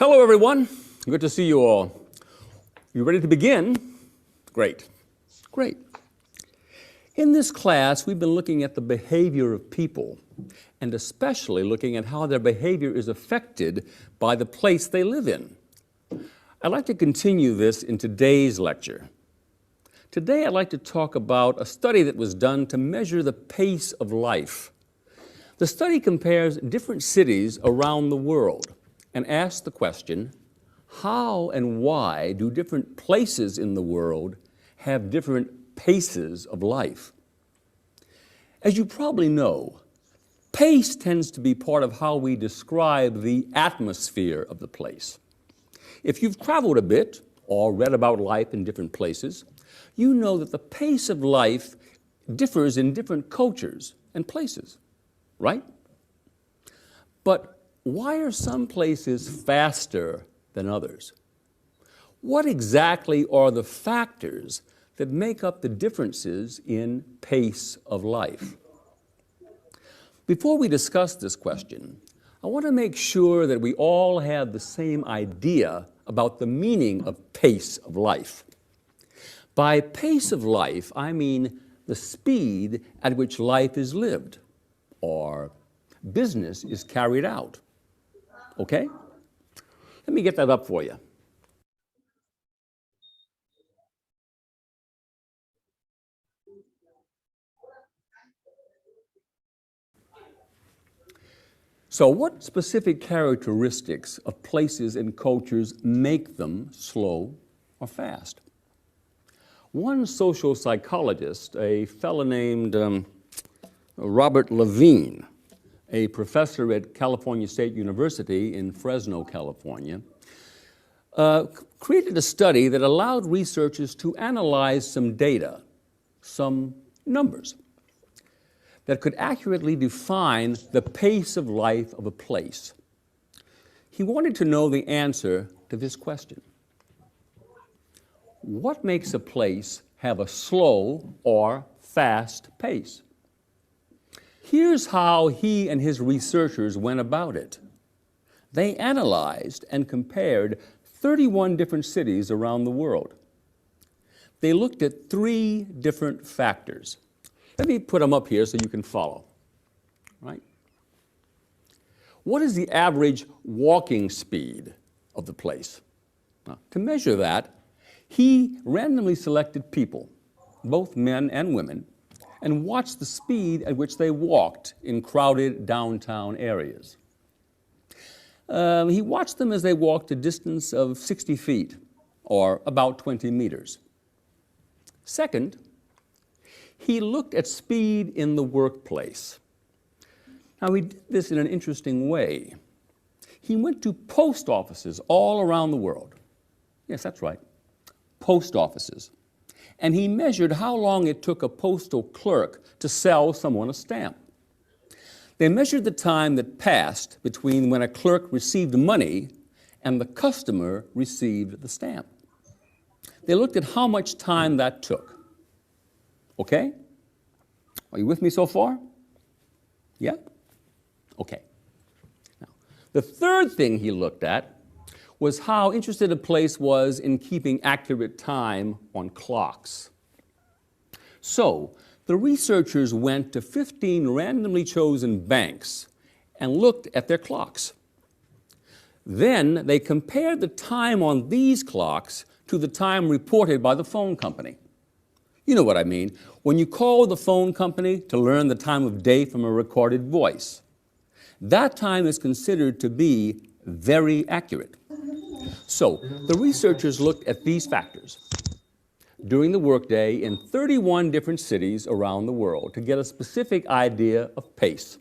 Hello, everyone. Good to see you all. You ready to begin? Great. Great. In this class, we've been looking at the behavior of people, and especially looking at how their behavior is affected by the place they live in. I'd like to continue this in today's lecture. Today, I'd like to talk about a study that was done to measure the pace of life. The study compares different cities around the world and asks the question, how and why do different places in the world have different paces of life? As you probably know, pace tends to be part of how we describe the atmosphere of the place. If you've traveled a bit or read about life in different places, you know that the pace of life differs in different cultures and places, right? But why are some places faster than others? What exactly are the factors that make up the differences in pace of life? Before we discuss this question, I want to make sure that we all have the same idea about the meaning of pace of life. By pace of life, I mean the speed at which life is lived or business is carried out. Okay? Let me get that up for you. So what specific characteristics of places and cultures make them slow or fast? One social psychologist, a fellow named Robert Levine, a professor at California State University in Fresno, California, created a study that allowed researchers to analyze some data, some numbers, that could accurately define the pace of life of a place. He wanted to know the answer to this question. What makes a place have a slow or fast pace? Here's how he and his researchers went about it. They analyzed and compared 31 different cities around the world. They looked at 3 different factors. Let me put them up here so you can follow. Right? What is the average walking speed of the place? Now, to measure that, he randomly selected people, both men and women, and watched the speed at which they walked in crowded downtown areas. He watched them as they walked a distance of 60 feet, or about 20 meters. Second, he looked at speed in the workplace. Now, he did this in an interesting way. He went to post offices all around the world. Yes, that's right, post offices. And he measured how long it took a postal clerk to sell someone a stamp. They measured the time that passed between when a clerk received money and the customer received the stamp. They looked at how much time that took. Okay? Are you with me so far? Yeah? Okay. Now, the third thing he looked at was how interested a place was in keeping accurate time on clocks. So, the researchers went to 15 randomly chosen banks and looked at their clocks. Then they compared the time on these clocks to the time reported by the phone company. You know what I mean. When you call the phone company to learn the time of day from a recorded voice, that time is considered to be very accurate. So, the researchers looked at these factors during the workday in 31 different cities around the world to get a specific idea of pace.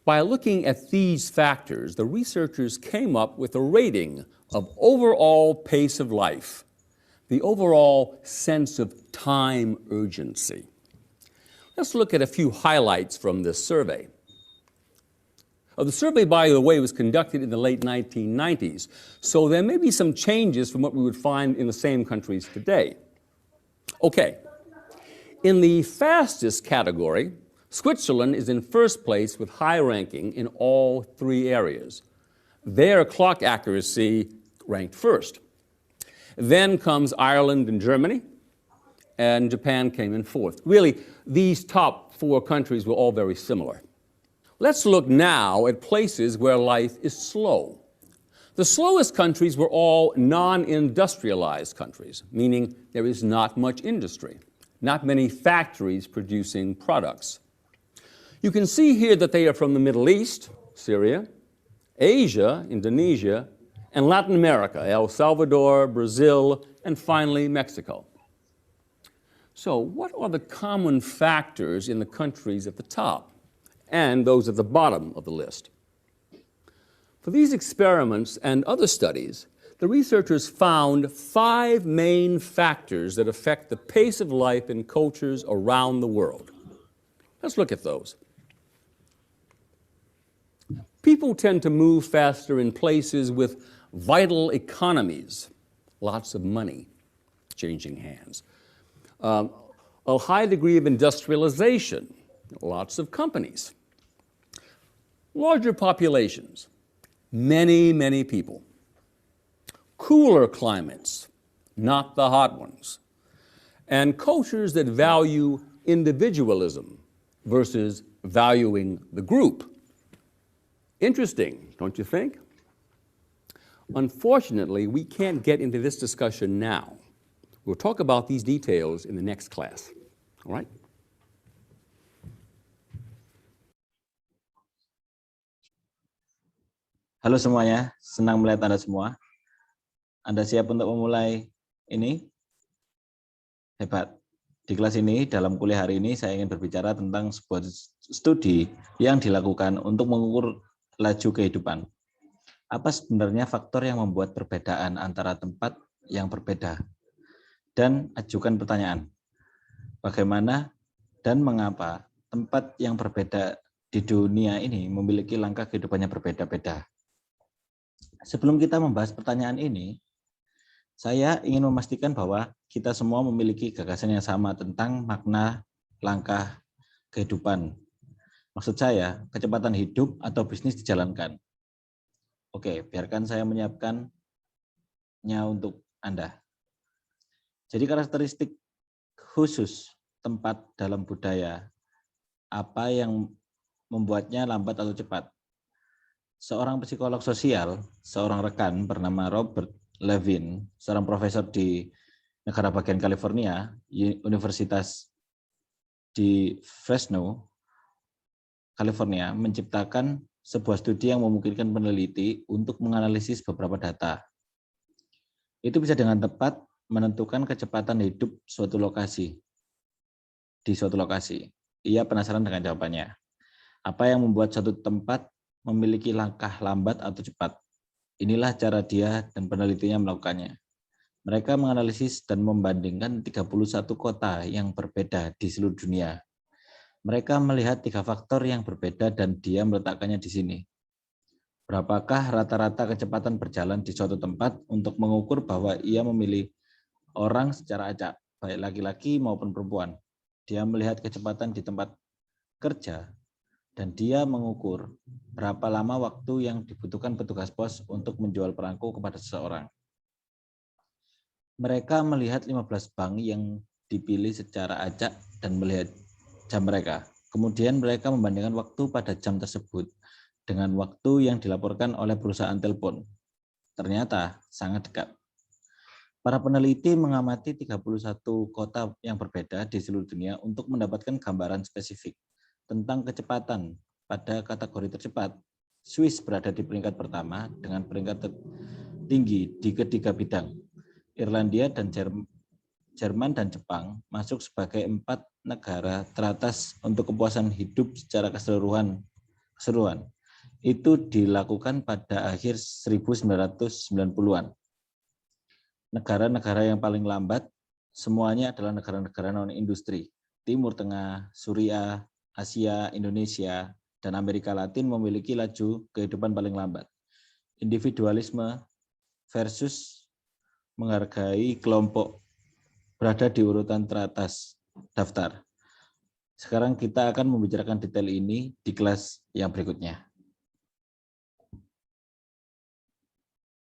By looking at these factors, the researchers came up with a rating of overall pace of life, the overall sense of time urgency. Let's look at a few highlights from this survey. The survey, by the way, was conducted in the late 1990s, so there may be some changes from what we would find in the same countries today. Okay, in the fastest category, Switzerland is in first place with high ranking in all 3 areas. Their clock accuracy ranked first. Then comes Ireland and Germany, and Japan came in fourth. Really, these top 4 countries were all very similar. Let's look now at places where life is slow. The slowest countries were all non-industrialized countries, meaning there is not much industry, not many factories producing products. You can see here that they are from the Middle East, Syria, Asia, Indonesia, and Latin America, El Salvador, Brazil, and finally Mexico. So what are the common factors in the countries at the top and those at the bottom of the list? For these experiments and other studies, the researchers found 5 main factors that affect the pace of life in cultures around the world. Let's look at those. People tend to move faster in places with vital economies, lots of money changing hands, a high degree of industrialization, lots of companies, larger populations, many people, cooler climates, not the hot ones, and cultures that value individualism versus valuing the group. Interesting, don't you think? Unfortunately, we can't get into this discussion now. We'll talk about these details in the next class. All right? Halo semuanya, senang melihat Anda semua. Anda siap untuk memulai ini? Hebat. Di kelas ini, dalam kuliah hari ini, saya ingin berbicara tentang sebuah studi yang dilakukan untuk mengukur laju kehidupan. Apa sebenarnya faktor yang membuat perbedaan antara tempat yang berbeda? Dan ajukan pertanyaan, bagaimana dan mengapa tempat yang berbeda di dunia ini memiliki langkah kehidupannya berbeda-beda? Sebelum kita membahas pertanyaan ini, saya ingin memastikan bahwa kita semua memiliki gagasan yang sama tentang makna langkah kehidupan. Maksud saya, kecepatan hidup atau bisnis dijalankan. Oke, biarkan saya menyiapkannya untuk Anda. Jadi karakteristik khusus tempat dalam budaya, apa yang membuatnya lambat atau cepat? Seorang psikolog sosial, seorang rekan bernama Robert Levin, seorang profesor di negara bagian California, Universitas di Fresno, California, menciptakan sebuah studi yang memungkinkan peneliti untuk menganalisis beberapa data. Itu bisa dengan tepat menentukan kecepatan hidup suatu lokasi. Di suatu lokasi. Ia penasaran dengan jawabannya. Apa yang membuat suatu tempat memiliki langkah lambat atau cepat? Inilah cara dia dan penelitinya melakukannya. Mereka menganalisis dan membandingkan 31 kota yang berbeda di seluruh dunia. Mereka melihat 3 faktor yang berbeda dan dia meletakkannya di sini. Berapakah rata-rata kecepatan berjalan di suatu tempat untuk mengukur bahwa ia memilih orang secara acak, baik laki-laki maupun perempuan. Dia melihat kecepatan di tempat kerja dan dia mengukur berapa lama waktu yang dibutuhkan petugas pos untuk menjual perangko kepada seseorang. Mereka melihat 15 bank yang dipilih secara acak dan melihat jam mereka. Kemudian mereka membandingkan waktu pada jam tersebut dengan waktu yang dilaporkan oleh perusahaan telepon. Ternyata sangat dekat. Para peneliti mengamati 31 kota yang berbeda di seluruh dunia untuk mendapatkan gambaran spesifik tentang kecepatan pada kategori tercepat. Swiss berada di peringkat pertama dengan peringkat tinggi di ketiga bidang. Irlandia dan Jerman dan Jepang masuk sebagai 4 negara teratas untuk kepuasan hidup secara keseluruhan. Itu dilakukan pada akhir 1990-an. Negara-negara yang paling lambat semuanya adalah negara-negara non-industri. Timur Tengah, Suriah, Asia, Indonesia, dan Amerika Latin memiliki laju kehidupan paling lambat. Individualisme versus menghargai kelompok berada di urutan teratas daftar. Sekarang kita akan membicarakan detail ini di kelas yang berikutnya.